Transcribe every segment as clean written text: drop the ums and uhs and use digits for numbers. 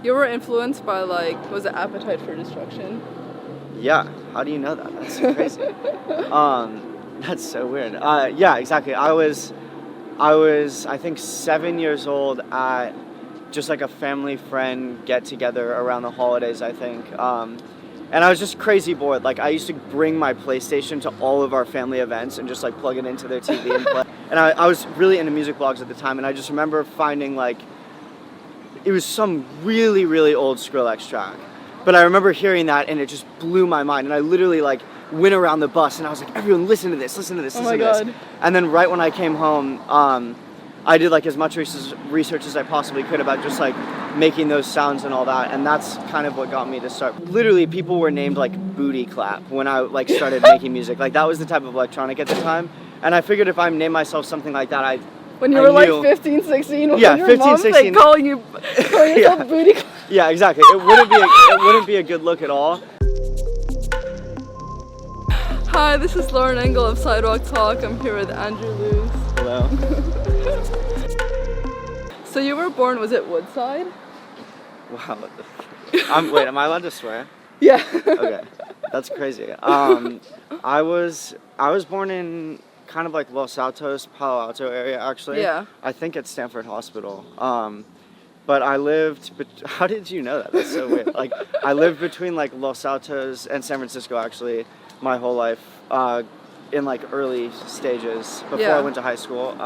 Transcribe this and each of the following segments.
You were influenced by, like, was it Appetite for Destruction? Yeah. How do you know that? That's so crazy. That's so weird. Yeah, exactly. I was, I think, 7 years old at just like a family friend get together around the holidays, I think. And I was just crazy bored. Like, I used to bring my PlayStation to all of our family events and just like plug it into their TV and play. And I was really into music blogs at the time, and I just remember finding like, it was some really, really old Skrillex track. But I remember hearing that and it just blew my mind. And I literally like went around the bus and I was like, everyone listen to this, listen to this, listen to this. Oh my God. And then right when I came home, I did like as much research as I possibly could about just like making those sounds and all that. And that's kind of what got me to start. Literally people were named like Booty Clap when I like started making music. Like that was the type of electronic at the time. And I figured if I named myself something like that, when you were like 15, 16, yeah, your 15, mom's 16. like calling yourself Booty Clap. Yeah, exactly. It wouldn't be a good look at all. Hi, this is Lauren Engel of Sidewalk Talk. I'm here with Andrew Luce. Hello. So you were born, was it Woodside? Wow. Wait, am I allowed to swear? Yeah. Okay, that's crazy. I was born in kind of like Los Altos, Palo Alto area actually. Yeah. I think at Stanford Hospital. But I lived, how did you know that? That's so weird. Like, I lived between like Los Altos and San Francisco actually my whole life, in like early stages before I went to high school.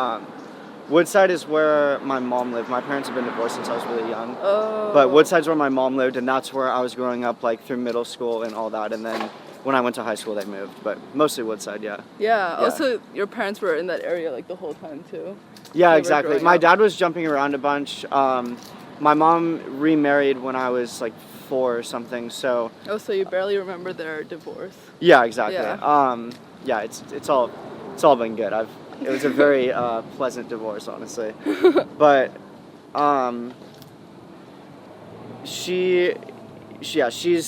Woodside is where my mom lived. My parents have been divorced since I was really young. Oh. But Woodside's where my mom lived, and that's where I was growing up like through middle school and all that. And then when I went to high school, they moved, but mostly Woodside, yeah. Yeah, also your parents were in that area like the whole time too. Yeah, exactly. My dad was jumping around a bunch. My mom remarried when I was like 4 or something, so. Oh, so you barely remember their divorce. Yeah, exactly. Yeah, yeah, it's all been good. It was a very pleasant divorce, honestly. But she's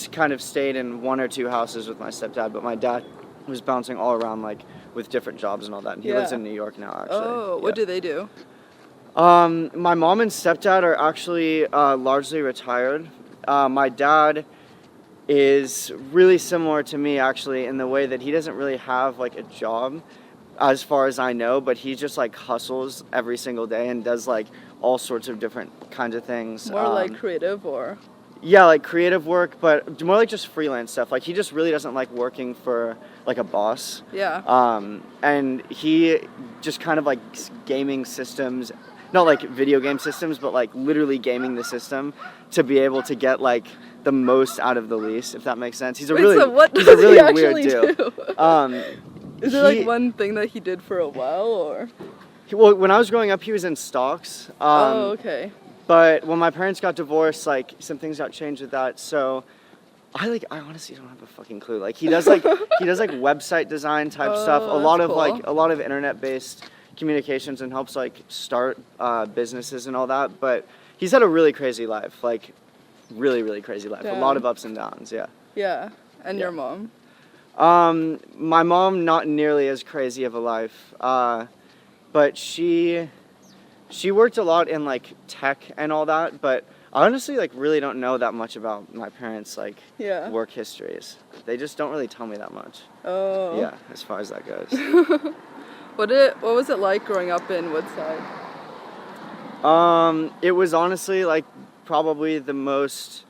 kind of stayed in 1 or 2 houses with my stepdad, but my dad was bouncing all around like with different jobs and all that. And he lives in New York now, actually. Oh, what do they do? My mom and stepdad are actually largely retired. My dad is really similar to me, actually, in the way that he doesn't really have like a job, as far as I know, but he just like hustles every single day and does like all sorts of different kinds of things. More like creative or? Yeah, like creative work, but more like just freelance stuff. Like he just really doesn't like working for like a boss. Yeah. And he just kind of like gaming systems, not like video game systems, but like literally gaming the system to be able to get like the most out of the lease, if that makes sense. He's a really weird dude. Is there like one thing that he did for a while, or? Well, when I was growing up, he was in stocks. Oh, okay. But when my parents got divorced, like some things got changed with that. So I honestly don't have a fucking clue. Like he does like website design type stuff. A lot of internet-based communications, and helps like start businesses and all that. But he's had a really crazy life, like really, really crazy life. Damn. A lot of ups and downs. Yeah. Yeah. And your mom? My mom, not nearly as crazy of a life, but she worked a lot in like tech and all that, but I honestly like really don't know that much about my parents' like work histories. They just don't really tell me that much. Oh. Yeah, as far as that goes. What was it like growing up in Woodside? It was honestly like probably the most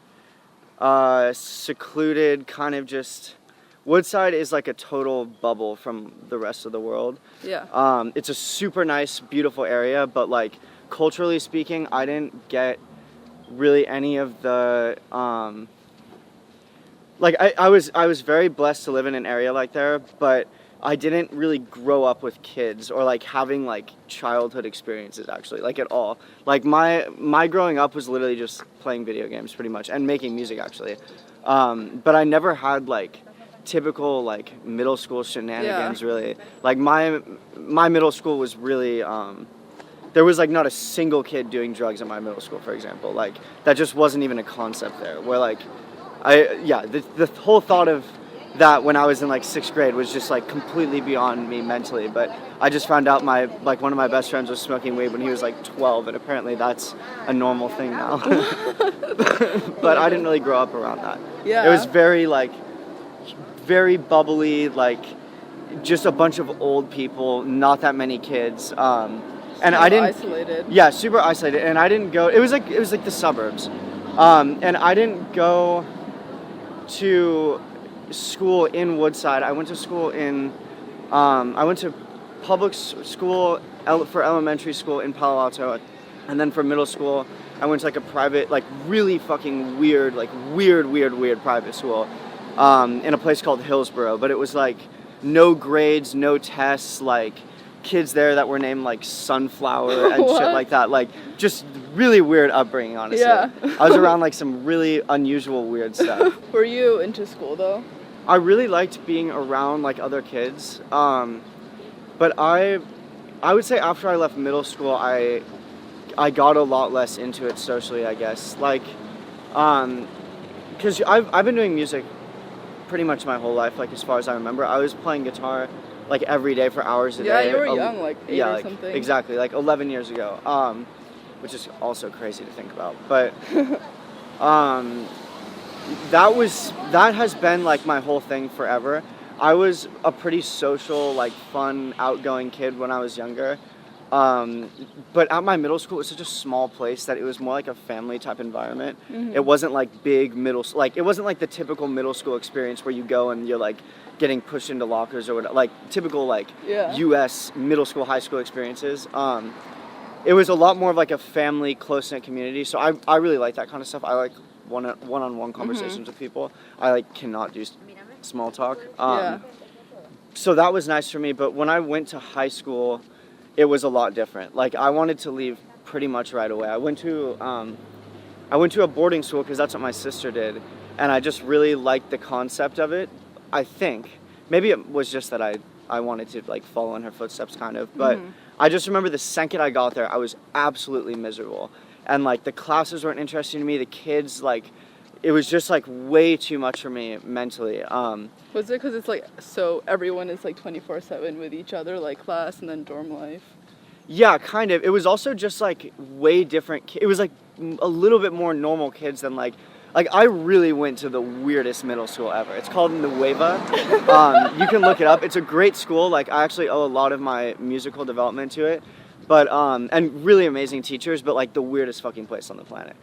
secluded kind of just. Woodside is like a total bubble from the rest of the world. Yeah. It's a super nice, beautiful area, but like culturally speaking, I didn't get really any of the like I was very blessed to live in an area like there, but I didn't really grow up with kids or like having like childhood experiences actually, like at all. Like my growing up was literally just playing video games pretty much and making music actually. But I never had like typical like middle school shenanigans really. Like my middle school was really there was like not a single kid doing drugs in my middle school, for example. Like that just wasn't even a concept there. Where like the whole thought of that when I was in like 6th grade was just like completely beyond me mentally. But I just found out one of my best friends was smoking weed when he was like 12, and apparently that's a normal thing now. But I didn't really grow up around that. Yeah. It was very bubbly, like just a bunch of old people, not that many kids. And I didn't isolated. Yeah, super isolated. And I didn't go. It was like the suburbs. And I didn't go to school in Woodside. I went to school in I went to public school for elementary school in Palo Alto, and then for middle school I went to like a private, like really fucking weird, like weird private school in a place called Hillsborough. But it was like no grades, no tests, like kids there that were named like Sunflower and shit like that, like just really weird upbringing, honestly. Yeah. I was around like some really unusual weird stuff. Were you into school though? I really liked being around like other kids, but I would say after I left middle school I got a lot less into it socially, I guess, like because I've been doing music pretty much my whole life, like as far as I remember. I was playing guitar like every day for hours a day. Yeah, you were young, like 8 or something. Exactly, like 11 years ago, which is also crazy to think about. But that has been like my whole thing forever. I was a pretty social, like fun, outgoing kid when I was younger. But at my middle school, it was such a small place that it was more like a family type environment. Mm-hmm. It wasn't like big like it wasn't like the typical middle school experience where you go and you're like getting pushed into lockers or whatever, like typical like U.S. middle school, high school experiences. It was a lot more of like a family, close-knit community. So I really like that kind of stuff. I like one-on-one conversations with people. I like cannot do small talk. So that was nice for me. But when I went to high school, it was a lot different. Like I wanted to leave pretty much right away. I went to a boarding school because that's what my sister did, and I just really liked the concept of it. I think maybe it was just that I wanted to like follow in her footsteps kind of, but I just remember the second I got there I was absolutely miserable, and like the classes weren't interesting to me, the kids, like it was just like way too much for me mentally. Was it because it's like so everyone is like 24/7 with each other, like class and then dorm life? Yeah, kind of. It was also just like way different. It was like a little bit more normal kids than like I really went to the weirdest middle school ever. It's called Nueva. You can look it up. It's a great school. Like I actually owe a lot of my musical development to it, but and really amazing teachers, but like the weirdest fucking place on the planet.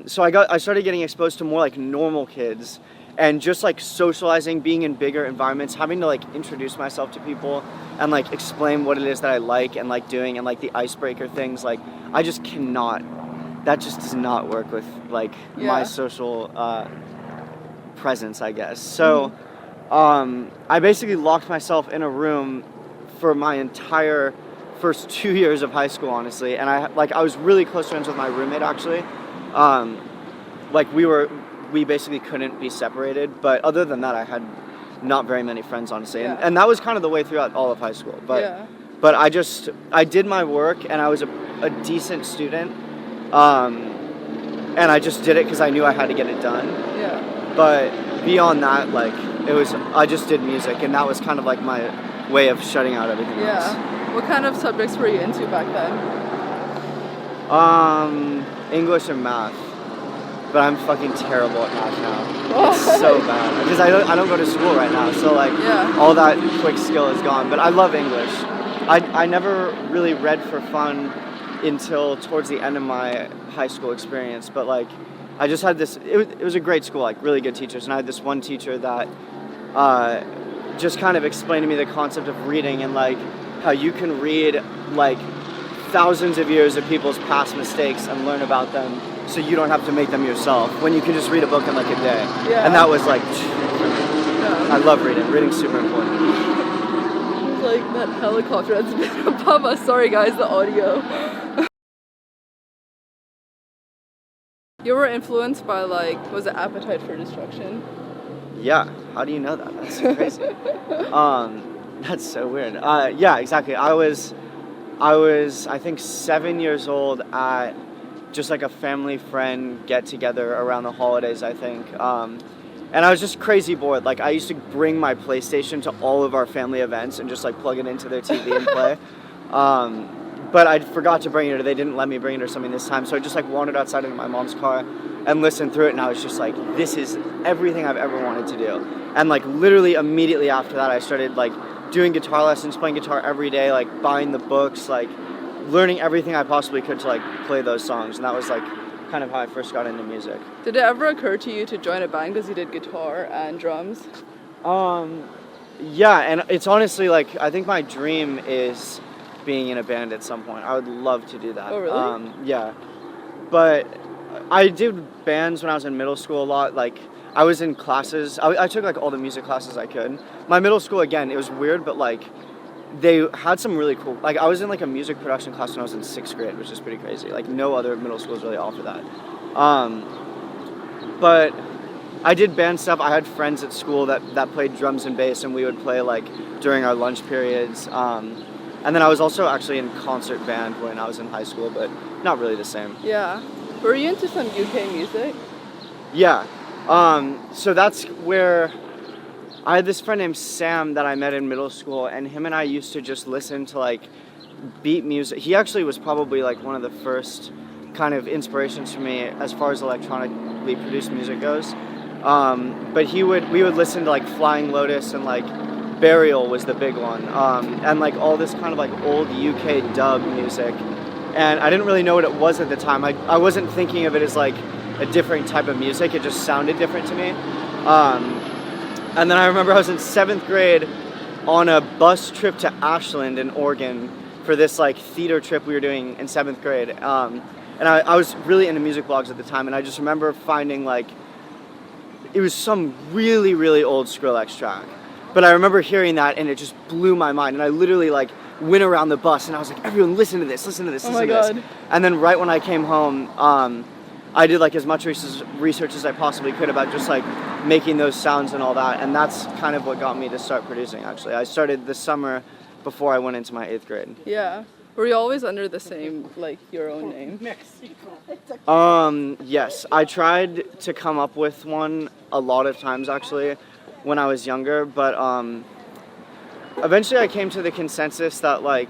So I started getting exposed to more like normal kids, and just like socializing, being in bigger environments, having to like introduce myself to people and like explain what it is that I like and like doing, and like the icebreaker things. Like I just cannot. That just does not work with like my social presence, I guess. So I basically locked myself in a room for my entire first 2 years of high school, honestly. And I was really close friends with my roommate, actually. Like we basically couldn't be separated. But other than that, I had not very many friends, honestly. And that was kind of the way throughout all of high school. But I did my work, and I was a decent student. And I just did it because I knew I had to get it done. Yeah. But beyond that, like I just did music, and that was kind of like my way of shutting out everything else. What kind of subjects were you into back then? English and math. But I'm fucking terrible at math now. It's so bad because I don't go to school right now, so like all that quick skill is gone. But I love English. I never really read for fun until towards the end of my high school experience, but like I just had this, it was a great school, like really good teachers, and I had this one teacher that just kind of explained to me the concept of reading, and like how you can read like thousands of years of people's past mistakes and learn about them, so you don't have to make them yourself, when you can just read a book in like a day. And that was like I love reading. Reading's super important. Like that helicopter that's been above us. Sorry guys, the audio. You were influenced by like, was it Appetite for Destruction? Yeah, how do you know that? That's so crazy. That's so weird. Yeah, exactly. I was I think 7 years old at just like a family friend get together around the holidays, I think. And I was just crazy bored. Like, I used to bring my PlayStation to all of our family events and just like plug it into their TV and play. But I forgot to bring it, or they didn't let me bring it or something this time. So I just like wandered outside into my mom's car and listened through it, and I was just like, this is everything I've ever wanted to do. And like literally immediately after that, I started like doing guitar lessons, playing guitar every day, like buying the books, like learning everything I possibly could to like play those songs. And that was like kind of how I first got into music. Did it ever occur to you to join a band because you did guitar and drums? Yeah, and it's honestly like, I think my dream is being in a band at some point. I would love to do that. Oh, really? Yeah. But I did bands when I was in middle school a lot. Like, I was in classes. I took like all the music classes I could. My middle school, again, it was weird, but like, they had some really cool, like I was in like a music production class when I was in 6th grade, which is pretty crazy. Like no other middle schools really offer that. But I did band stuff. I had friends at school that played drums and bass, and we would play like during our lunch periods. And then I was also actually in concert band when I was in high school, but not really the same. Yeah. Were you into some UK music? Yeah. So that's where I had this friend named Sam that I met in middle school, and him and I used to just listen to like beat music. He actually was probably like one of the first kind of inspirations for me as far as electronically produced music goes. But we would listen to like Flying Lotus, and like Burial was the big one, and like all this kind of like old UK dub music. And I didn't really know what it was at the time. I wasn't thinking of it as like a different type of music. It just sounded different to me. And then I remember I was in 7th grade on a bus trip to Ashland in Oregon for this like theater trip we were doing in 7th grade. And I was really into music blogs at the time, and I just remember finding like, it was some really, really old Skrillex track. But I remember hearing that, and it just blew my mind. And I literally like went around the bus, and I was like, everyone listen to this, listen to this, listen to this. And then right when I came home, I did like as much research as I possibly could about just like making those sounds and all that, and that's kind of what got me to start producing. Actually, I started this summer before I went into my 8th grade. Yeah. Were you always under the same, like, your own name? Yes, I tried to come up with one a lot of times actually when I was younger, but eventually I came to the consensus that like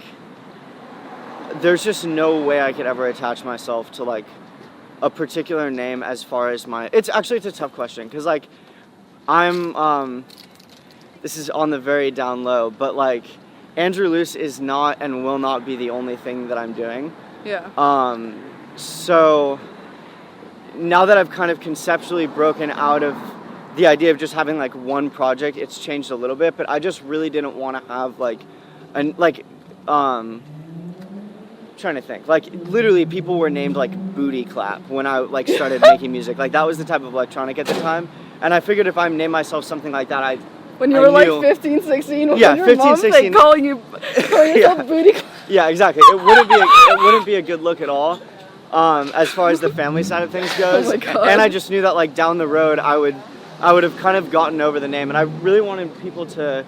there's just no way I could ever attach myself to like a particular name as far as it's a tough question, because like I'm this is on the very down low, but like Andrew Luce is not and will not be the only thing that I'm doing. Yeah. So now that I've kind of conceptually broken out of the idea of just having like one project, it's changed a little bit, but I just really didn't want to have like trying to think, like literally people were named like Booty Clap when I like started making music. Like that was the type of electronic at the time, and I figured if I named myself something like that, when you were like 15, 16, when yeah, your 15, mom's 16, like calling yourself Booty Clap. Yeah, exactly. It wouldn't be a good look at all, as far as the family side of things goes. Oh my God. And I just knew that like down the road I would have kind of gotten over the name, and I really wanted people to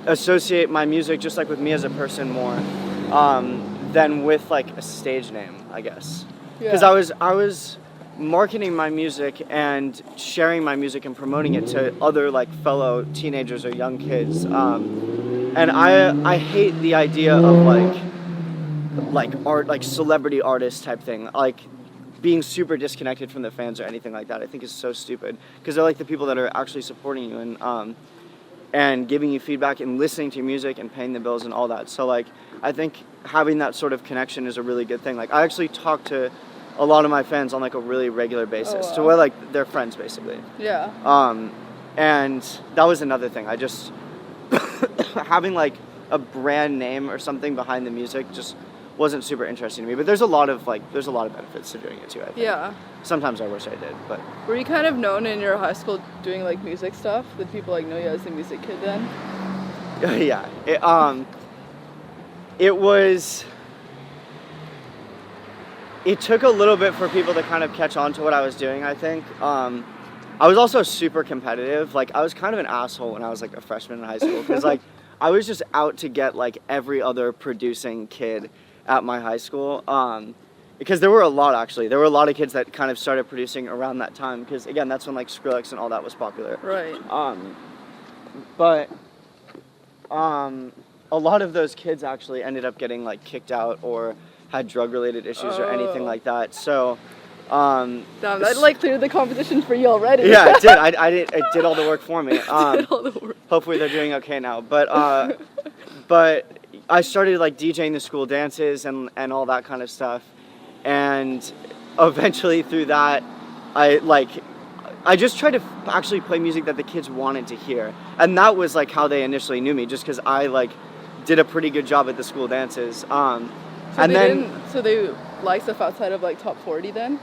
associate my music just like with me as a person more than with like a stage name, I guess. Because I was marketing my music and sharing my music and promoting it to other like fellow teenagers or young kids, and I hate the idea of like art, like celebrity artist type thing, like being super disconnected from the fans or anything like that. I think is so stupid, because they're like the people that are actually supporting you and giving you feedback and listening to your music and paying the bills and all that. So like I think having that sort of connection is a really good thing. Like I actually talk to a lot of my fans on like a really regular basis, to where like they're friends basically. Yeah. And that was another thing. I just having like a brand name or something behind the music just wasn't super interesting to me. But there's a lot of benefits to doing it too, I think. Yeah. Sometimes I wish I did, but. Were you kind of known in your high school doing like music stuff? Did people like know you as a music kid then? Yeah. It took a little bit for people to kind of catch on to what I was doing, I think. I was also super competitive. Like, I was kind of an asshole when I was like a freshman in high school, because like I was just out to get like every other producing kid at my high school. because there were a lot actually. There were a lot of kids that kind of started producing around that time because again, that's when like Skrillex and all that was popular. Right. But a lot of those kids actually ended up getting like kicked out or had drug-related issues or anything like that. So. Damn, that like cleared the competition for you already. Yeah, it did. It did all the work for me. Did all the work. Hopefully they're doing okay now. But but I started like DJing the school dances and all that kind of stuff, and eventually through that, I just tried to actually play music that the kids wanted to hear, and that was like how they initially knew me, just because I like did a pretty good job at the school dances. So they like stuff outside of like top 40 then?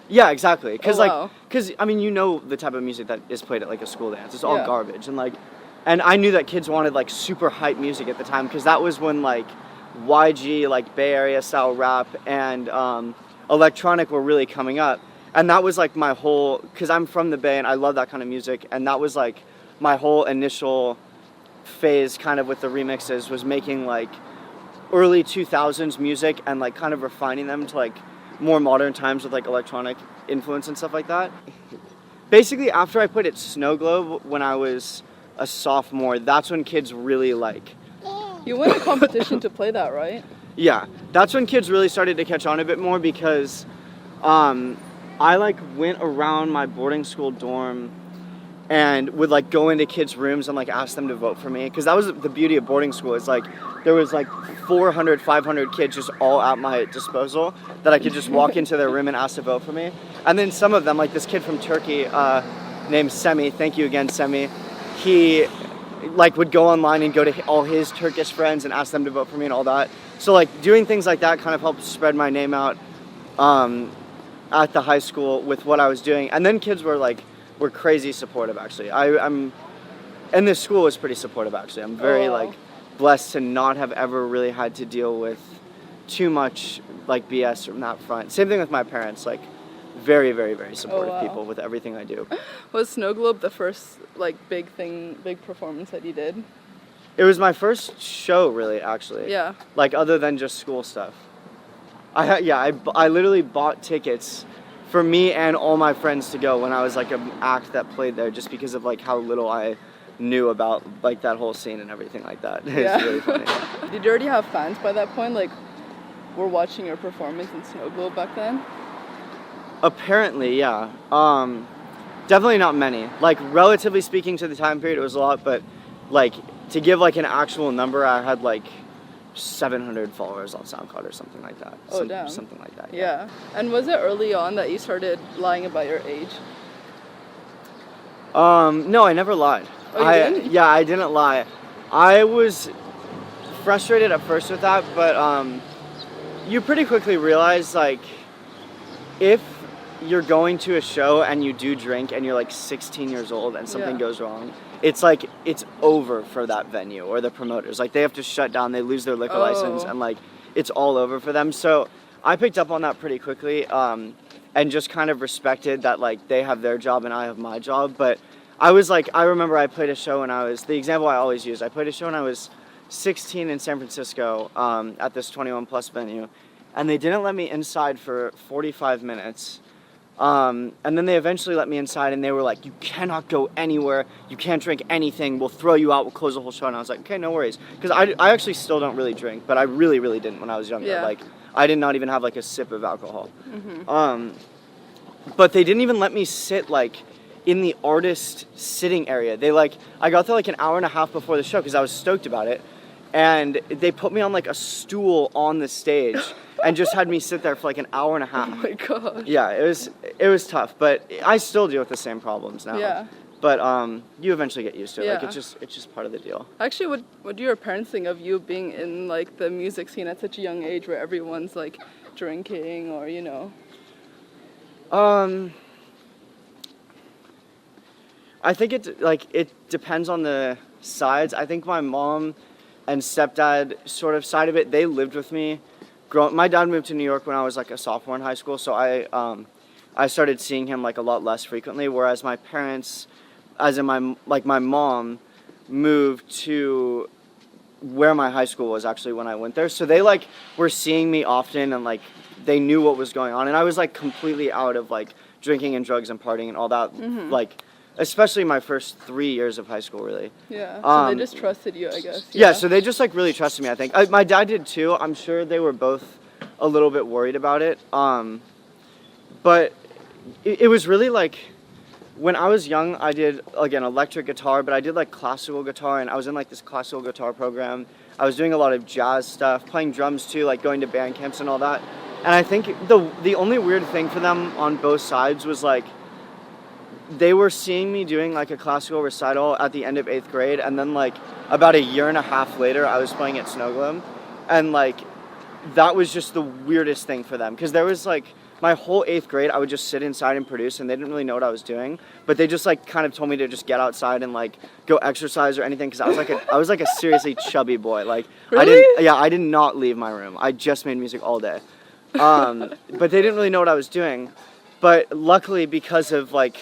Yeah, exactly. Because wow. I mean, you know the type of music that is played at like a school dance. It's all Yeah. garbage, and I knew that kids wanted like super hype music at the time because that was when like YG, like Bay Area style rap, and electronic were really coming up, and that was like my whole. Because I'm from the Bay and I love that kind of music, and that was like my whole initial phase, kind of with the remixes, was making like early 2000s music and like kind of refining them to like more modern times with like electronic influence and stuff like that. Basically, after I played at Snow Globe when I was a sophomore, that's when kids really like. You won a competition to play that, right? Yeah, that's when kids really started to catch on a bit more because I like went around my boarding school dorm and would like go into kids' rooms and like ask them to vote for me, because that was the beauty of boarding school. It's like there was like 400, 500 kids just all at my disposal that I could just walk into their room and ask to vote for me. And then some of them, like this kid from Turkey named Semi, thank you again Semi, he like would go online and go to all his Turkish friends and ask them to vote for me and all that. So like doing things like that kind of helped spread my name out at the high school with what I was doing. And then kids were crazy supportive actually. And this school was pretty supportive actually. I'm very like blessed to not have ever really had to deal with too much like BS from that front. Same thing with my parents, like very, very, very supportive people with everything I do. Was Snow Globe the first like big performance that you did? It was my first show really actually. Yeah. Like other than just school stuff. I literally bought tickets for me and all my friends to go when I was like an act that played there, just because of like how little I knew about like that whole scene and everything like that. It's really funny. Did you already have fans by that point? Like, were watching your performance in Snow Globe back then? Apparently, yeah. Definitely not many. Like relatively speaking to the time period, it was a lot, but like to give like an actual number, I had like 700 followers on SoundCloud or something like that. Damn. Something like that. Yeah. And was it early on that you started lying about your age? No, I never lied. Oh, you didn't? Yeah, I didn't lie. I was frustrated at first with that, but you pretty quickly realize like if you're going to a show and you do drink and you're like 16 years old and something goes wrong, it's like it's over for that venue or the promoters. Like they have to shut down, they lose their liquor license, and like it's all over for them. So I picked up on that pretty quickly and just kind of respected that like they have their job and I have my job. But I was like, I remember I played a show when I was, the example I always use, I played a show when I was 16 in San Francisco at this 21 plus venue, and they didn't let me inside for 45 minutes. And then they eventually let me inside and they were like, you cannot go anywhere, you can't drink anything, we'll throw you out, we'll close the whole show. And I was like, okay, no worries. Because I actually still don't really drink, but I really, really didn't when I was younger. Yeah. Like, I did not even have like a sip of alcohol. Mm-hmm. But they didn't even let me sit like in the artist sitting area. I got there like an hour and a half before the show because I was stoked about it. And they put me on like a stool on the stage and just had me sit there for like an hour and a half. Oh my gosh. Yeah, it was tough, but I still deal with the same problems now. Yeah. But you eventually get used to it. Yeah. Like it's just part of the deal. Actually, what do your parents think of you being in like the music scene at such a young age where everyone's like drinking or, you know? I think it depends on the sides. I think my mom and stepdad sort of side of it, they lived with me. My dad moved to New York when I was like a sophomore in high school, so I started seeing him like a lot less frequently, whereas my parents, as in my mom, moved to where my high school was actually when I went there. So they like were seeing me often and like they knew what was going on. And I was like completely out of like drinking and drugs and partying and all that, like especially my first 3 years of high school, really. Yeah, so they just trusted you, I guess. Yeah, so they just like really trusted me, I think. My dad did too. I'm sure they were both a little bit worried about it. But it was really like, when I was young, I did, again, electric guitar, but I did like classical guitar, and I was in like this classical guitar program. I was doing a lot of jazz stuff, playing drums too, like going to band camps and all that. And I think the only weird thing for them on both sides was like, they were seeing me doing like a classical recital at the end of 8th grade, and then like about a year and a half later, I was playing at Snow Globe. And like, that was just the weirdest thing for them, because there was like, my whole 8th grade, I would just sit inside and produce, and they didn't really know what I was doing. But they just like kind of told me to just get outside and like go exercise or anything, because I was like a seriously chubby boy. Like, really? I did not leave my room. I just made music all day. But they didn't really know what I was doing. But luckily, because of like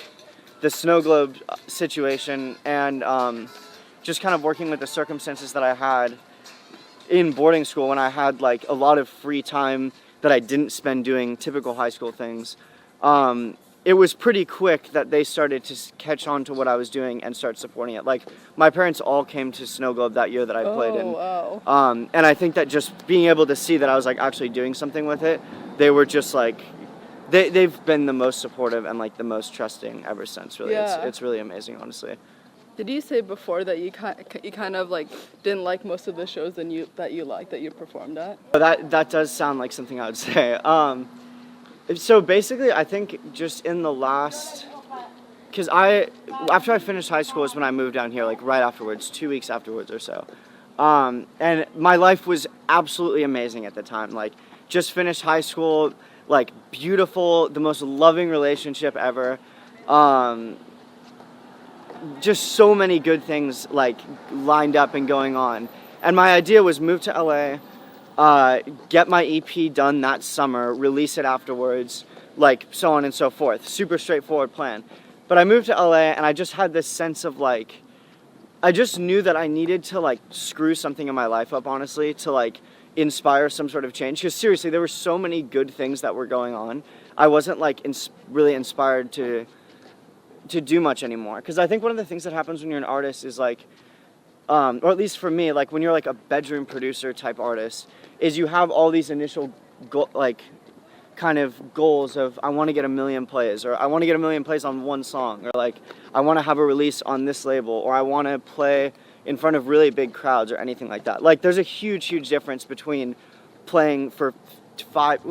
the Snow Globe situation and just kind of working with the circumstances that I had in boarding school, when I had like a lot of free time that I didn't spend doing typical high school things, it was pretty quick that they started to catch on to what I was doing and start supporting it. Like, my parents all came to Snow Globe that year that I played in. Wow. And I think that just being able to see that I was like actually doing something with it, they were just like, they've been the most supportive and like the most trusting ever since, really. Yeah. It's really amazing, honestly. Did you say before that you kind of like didn't like most of the shows that you liked that you performed at? That does sound like something I would say. So basically, I think just in the last, because after I finished high school is when I moved down here, like right afterwards, 2 weeks afterwards or so. And my life was absolutely amazing at the time. Like, just finished high school, like beautiful, the most loving relationship ever. Just so many good things like lined up and going on. And my idea was move to LA, get my EP done that summer, release it afterwards, like so on and so forth. Super straightforward plan. But I moved to LA and I just had this sense of like, I just knew that I needed to like screw something in my life up, honestly, to like inspire some sort of change. Because seriously, there were so many good things that were going on. I wasn't like really inspired to do much anymore. Because I think one of the things that happens when you're an artist is like, or at least for me, like when you're like a bedroom producer type artist, is you have all these initial kind of goals of, I want to get 1 million plays, or I want to get 1 million plays on one song, or like I want to have a release on this label, or I want to play in front of really big crowds or anything like that. Like, there's a huge difference between playing for five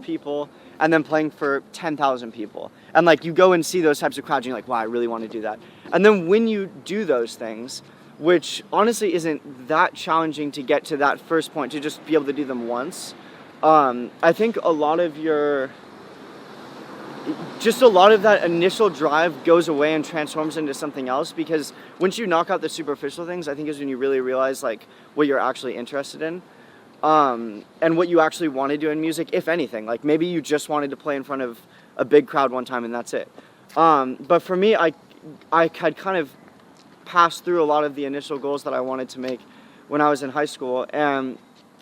people and then playing for 10,000 people. And like, you go and see those types of crowds and you're like, wow, I really want to do that. And then when you do those things, which honestly isn't that challenging to get to that first point, to just be able to do them once, I think a lot of that initial drive goes away and transforms into something else, because once you knock out the superficial things, I think is when you really realize like what you're actually interested in. And what you actually want to do in music, if anything. Like, maybe you just wanted to play in front of a big crowd one time and that's it. But for me, I had kind of passed through a lot of the initial goals that I wanted to make when I was in high school, and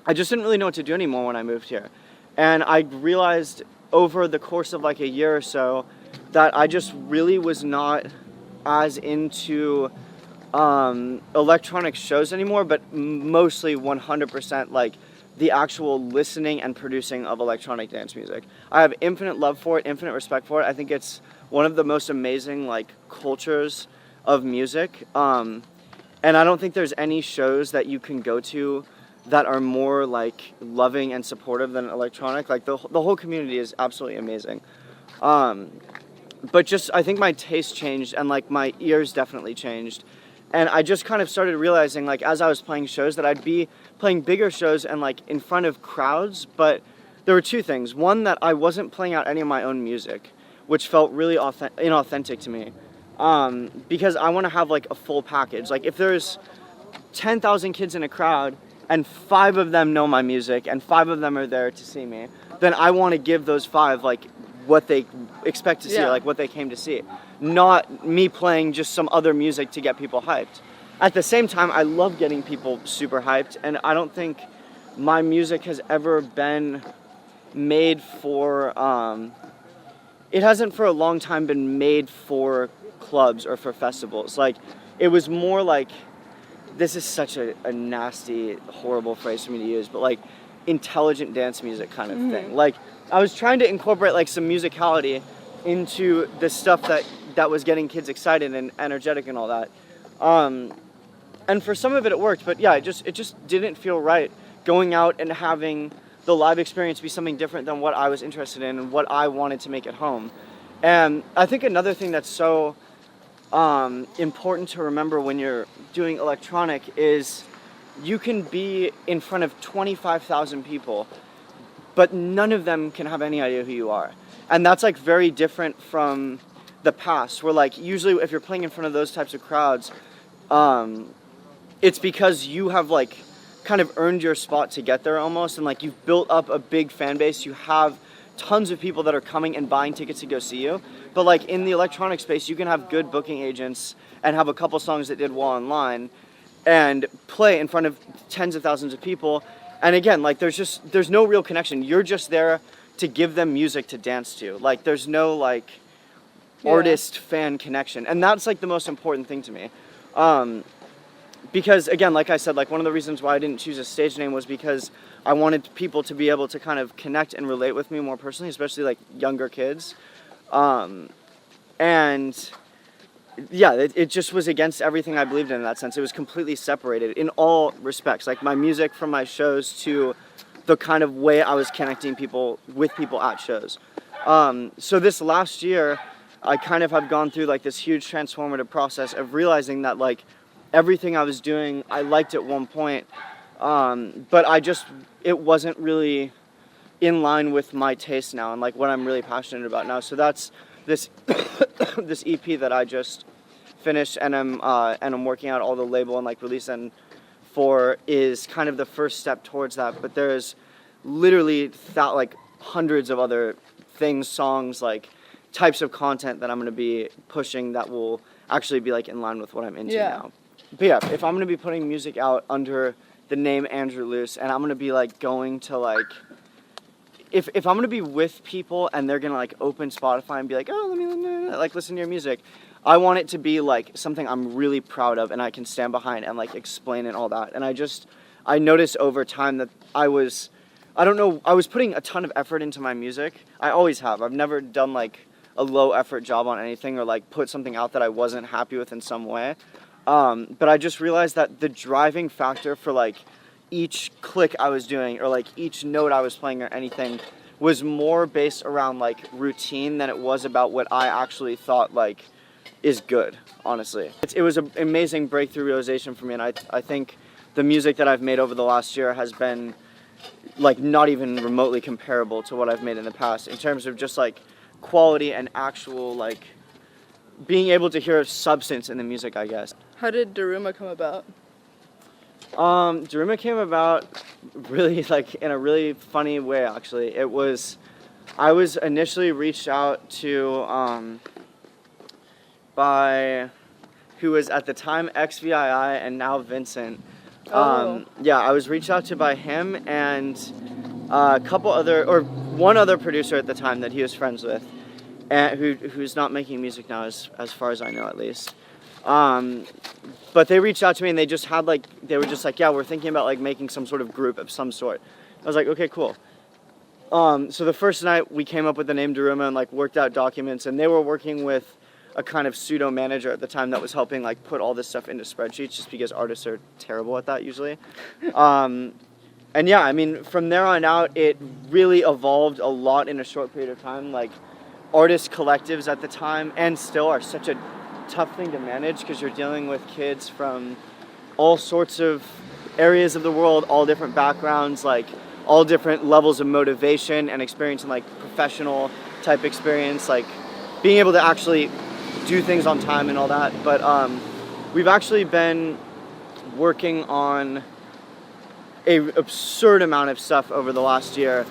I just didn't really know what to do anymore when I moved here. And I realized over the course of like a year or so that I just really was not as into electronic shows anymore, but mostly 100% like the actual listening and producing of electronic dance music. I have infinite love for it, infinite respect for it. I think it's one of the most amazing like cultures of music. And I don't think there's any shows that you can go to that are more like loving and supportive than electronic. Like, the whole community is absolutely amazing. But just, I think my taste changed and like my ears definitely changed. And I just kind of started realizing, like, as I was playing shows, that I'd be playing bigger shows and like in front of crowds, but there were two things. One, that I wasn't playing out any of my own music, which felt really inauthentic to me. Because I want to have like a full package. Like, if there's 10,000 kids in a crowd and 5 of them know my music and 5 of them are there to see me, then I want to give those 5 like what they expect to see, or like what they came to see. Not me playing just some other music to get people hyped. At the same time, I love getting people super hyped, and I don't think my music has ever been made for, it hasn't for a long time been made for clubs or for festivals. Like, it was more like, this is such a nasty, horrible phrase for me to use, but like intelligent dance music kind of thing. Like, I was trying to incorporate like some musicality into the stuff that was getting kids excited and energetic and all that. And for some of it worked, but yeah, it just didn't feel right going out and having the live experience be something different than what I was interested in and what I wanted to make at home. And I think another thing that's so important to remember when you're doing electronic is you can be in front of 25,000 people, but none of them can have any idea who you are. And that's like very different from the past, where like usually if you're playing in front of those types of crowds, it's because you have like kind of earned your spot to get there almost, and like you've built up a big fan base. You have tons of people that are coming and buying tickets to go see you. But like in the electronic space, you can have good booking agents and have a couple songs that did well online and play in front of tens of thousands of people. And again, like there's no real connection. You're just there to give them music to dance to. Like there's no like artist fan connection. And that's like the most important thing to me. Because again, like I said, like one of the reasons why I didn't choose a stage name was because I wanted people to be able to kind of connect and relate with me more personally, especially like younger kids. And yeah, it just was against everything I believed in that sense. It was completely separated in all respects, like my music from my shows to the kind of way I was connecting with people at shows. So this last year, I kind of have gone through like this huge transformative process of realizing that like everything I was doing, I liked at one point, but it wasn't really in line with my taste now and like what I'm really passionate about now. So that's this this EP that I just finished, and I'm working out all the label and like release and for is kind of the first step towards that. But there's literally like hundreds of other things, songs, like types of content that I'm going to be pushing that will actually be like in line with what I'm into now. But yeah, if I'm going to be putting music out under the name Andrew Luce, and I'm going to be like going to like, if I'm going to be with people and they're going to like open Spotify and be like, oh, let me like listen to your music, I want it to be like something I'm really proud of and I can stand behind and like explain and all that. And I noticed over time that I was putting a ton of effort into my music. I always have. I've never done like a low effort job on anything or like put something out that I wasn't happy with in some way. But I just realized that the driving factor for like each click I was doing or like each note I was playing or anything was more based around like routine than it was about what I actually thought like is good, honestly. It was an amazing breakthrough realization for me, and I think the music that I've made over the last year has been like not even remotely comparable to what I've made in the past in terms of just like quality and actual like being able to hear substance in the music, I guess. How did Daruma come about? Daruma came about really like in a really funny way, actually. I was initially reached out to by who was at the time XVII and now Vincent. Yeah, I was reached out to by him and one other producer at the time that he was friends with, and who's not making music now as far as I know, at least. But they reached out to me and they were just like, yeah, we're thinking about like making some sort of group of some sort. I was like, okay, cool. So the first night we came up with the name Daruma and like worked out documents, and they were working with a kind of pseudo manager at the time that was helping like put all this stuff into spreadsheets, just because artists are terrible at that usually. And yeah, I mean, from there on out, it really evolved a lot in a short period of time. Like artist collectives at the time and still are such a tough thing to manage because you're dealing with kids from all sorts of areas of the world, all different backgrounds, like all different levels of motivation and experience and like professional type experience, like being able to actually do things on time and all that. But we've actually been working on an absurd amount of stuff over the last year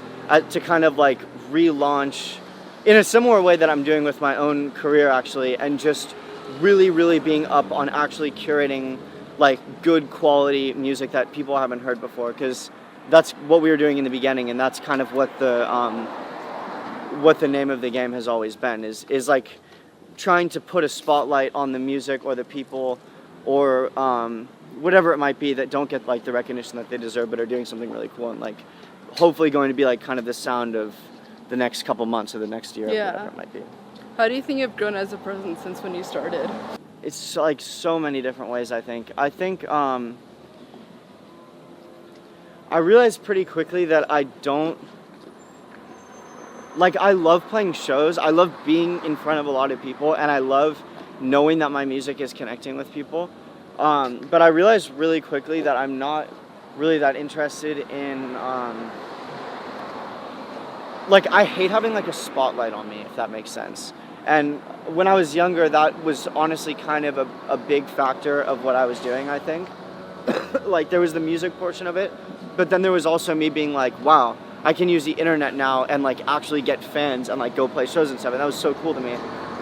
to kind of like relaunch in a similar way that I'm doing with my own career, actually, and just really, really being up on actually curating like good quality music that people haven't heard before. Because that's what we were doing in the beginning, and that's kind of what the name of the game has always been, is like trying to put a spotlight on the music or the people or whatever it might be that don't get like the recognition that they deserve but are doing something really cool, and like hopefully going to be like kind of the sound of the next couple months or the next year, or whatever it might be. How do you think you've grown as a person since when you started? It's like so many different ways, I think. I realized pretty quickly that I love playing shows. I love being in front of a lot of people, and I love knowing that my music is connecting with people. But I realized really quickly that I'm not really that interested in, I hate having like a spotlight on me, if that makes sense. And when I was younger, that was honestly kind of a big factor of what I was doing, I think. Like, there was the music portion of it, but then there was also me being like, wow, I can use the internet now and like actually get fans and like go play shows and stuff, and that was so cool to me.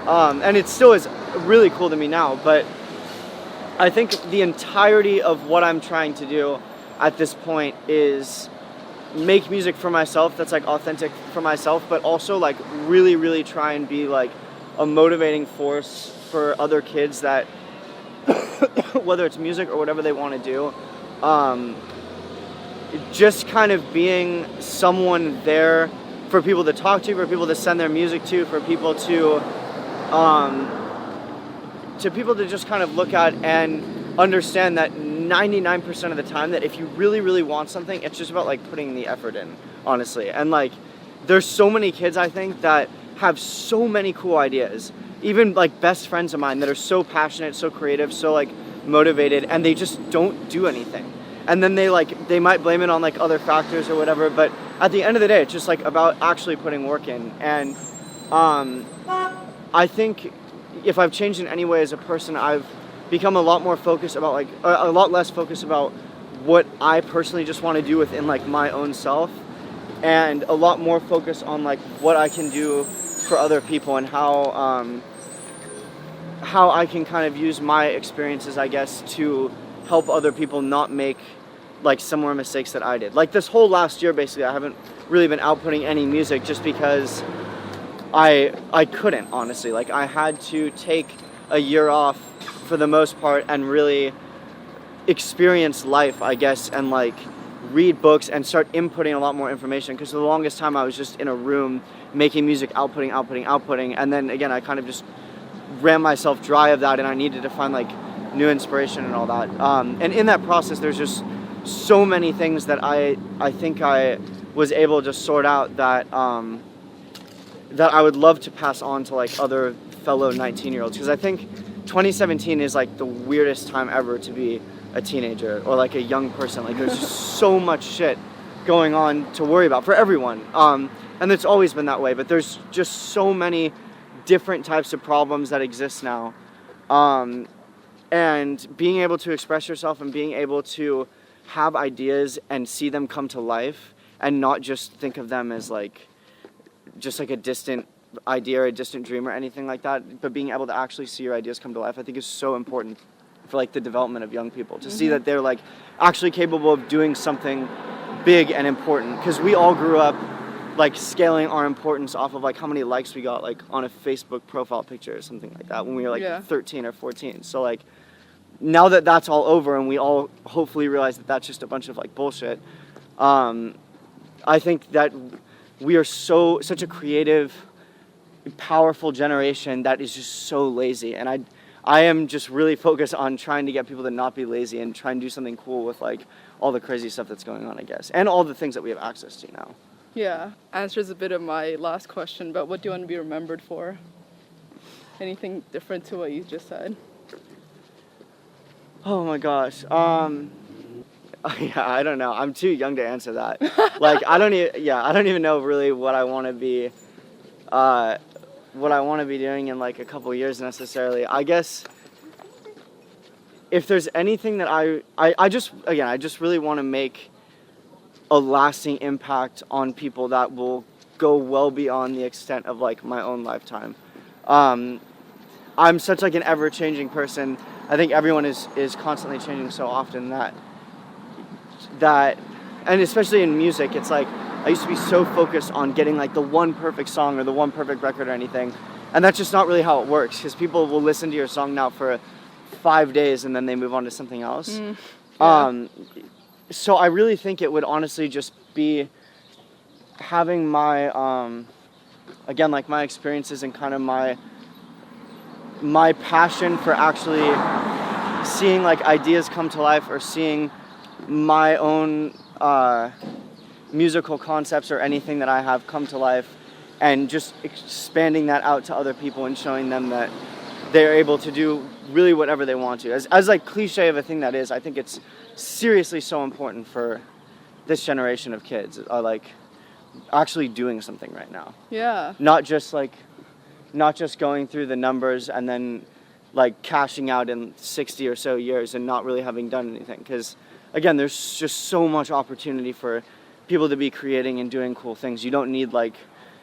And it still is really cool to me now, but I think the entirety of what I'm trying to do at this point is make music for myself that's like authentic for myself, but also like really, really try and be like a motivating force for other kids that whether it's music or whatever they want to do, just kind of being someone there for people to talk to, for people to send their music to, for people to just kind of look at and understand that 99% of the time that if you really, really want something, it's just about like putting the effort in, honestly. And like, there's so many kids, I think, that have so many cool ideas, even like best friends of mine that are so passionate, so creative, so like motivated, and they just don't do anything. And then they might blame it on like other factors or whatever, but at the end of the day, it's just like about actually putting work in. And I think if I've changed in any way as a person, I've become a lot more focused about like a lot less focused about what I personally just want to do within like my own self, and a lot more focused on like what I can do for other people, and how I can kind of use my experiences, I guess, to help other people not make like similar mistakes that I did. Like this whole last year, basically, I haven't really been outputting any music just because I couldn't, honestly. Like, I had to take a year off for the most part and really experience life, I guess, and like read books and start inputting a lot more information, because for the longest time I was just in a room making music, outputting, and then again I kind of just ran myself dry of that, and I needed to find like new inspiration and all that. And in that process, there's just so many things that I think I was able to sort out that that I would love to pass on to like other fellow 19-year-olds, because I think 2017 is like the weirdest time ever to be a teenager or like a young person. Like, there's just so much shit going on to worry about for everyone, and it's always been that way, but there's just so many different types of problems that exist now, and being able to express yourself and being able to have ideas and see them come to life and not just think of them as like just like a distant idea or a distant dream or anything like that, but being able to actually see your ideas come to life, I think is so important for like the development of young people, to see that they're like actually capable of doing something big and important, because we all grew up like scaling our importance off of like how many likes we got like on a Facebook profile picture or something like that when we were like 13 or 14. So like now that that's all over and we all hopefully realize that that's just a bunch of like bullshit, I think that we are such a creative, powerful generation that is just so lazy, and I am just really focused on trying to get people to not be lazy and try and do something cool with like all the crazy stuff that's going on, I guess, and all the things that we have access to now. Yeah, answers a bit of my last question, but what do you want to be remembered for? Anything different to what you just said? Oh my gosh. Yeah, I don't know. I'm too young to answer that. Like, I don't even know really what I want to be doing in like a couple years necessarily. I guess if there's anything that I just really want to make a lasting impact on people that will go well beyond the extent of like my own lifetime. I'm such like an ever-changing person. I think everyone is constantly changing so often that and especially in music, it's like I used to be so focused on getting like the one perfect song or the one perfect record or anything, and that's just not really how it works, because people will listen to your song now for 5 days and then they move on to something else. So I really think it would honestly just be having my again, like my experiences and kind of my passion for actually seeing like ideas come to life, or seeing my own musical concepts or anything that I have come to life, and just expanding that out to other people and showing them that they're able to do really whatever they want to. As like cliche of a thing that is, I think it's seriously so important for this generation of kids, like actually doing something right now. Yeah. Not just going through the numbers and then like cashing out in 60 or so years and not really having done anything. Because again, there's just so much opportunity for people to be creating and doing cool things. You don't need like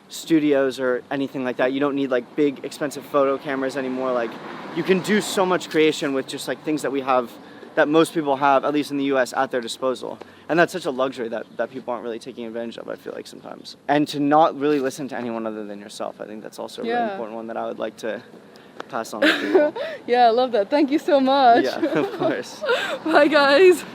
studios or anything like that. You don't need like big expensive photo cameras anymore. Like you can do so much creation with just like things that we have, that most people have, at least in the US, at their disposal. And that's such a luxury that people aren't really taking advantage of, I feel like, sometimes. And to not really listen to anyone other than yourself, I think that's also a really important one that I would like to pass on to people. Yeah, I love that. Thank you so much. Yeah, of course. Bye, guys.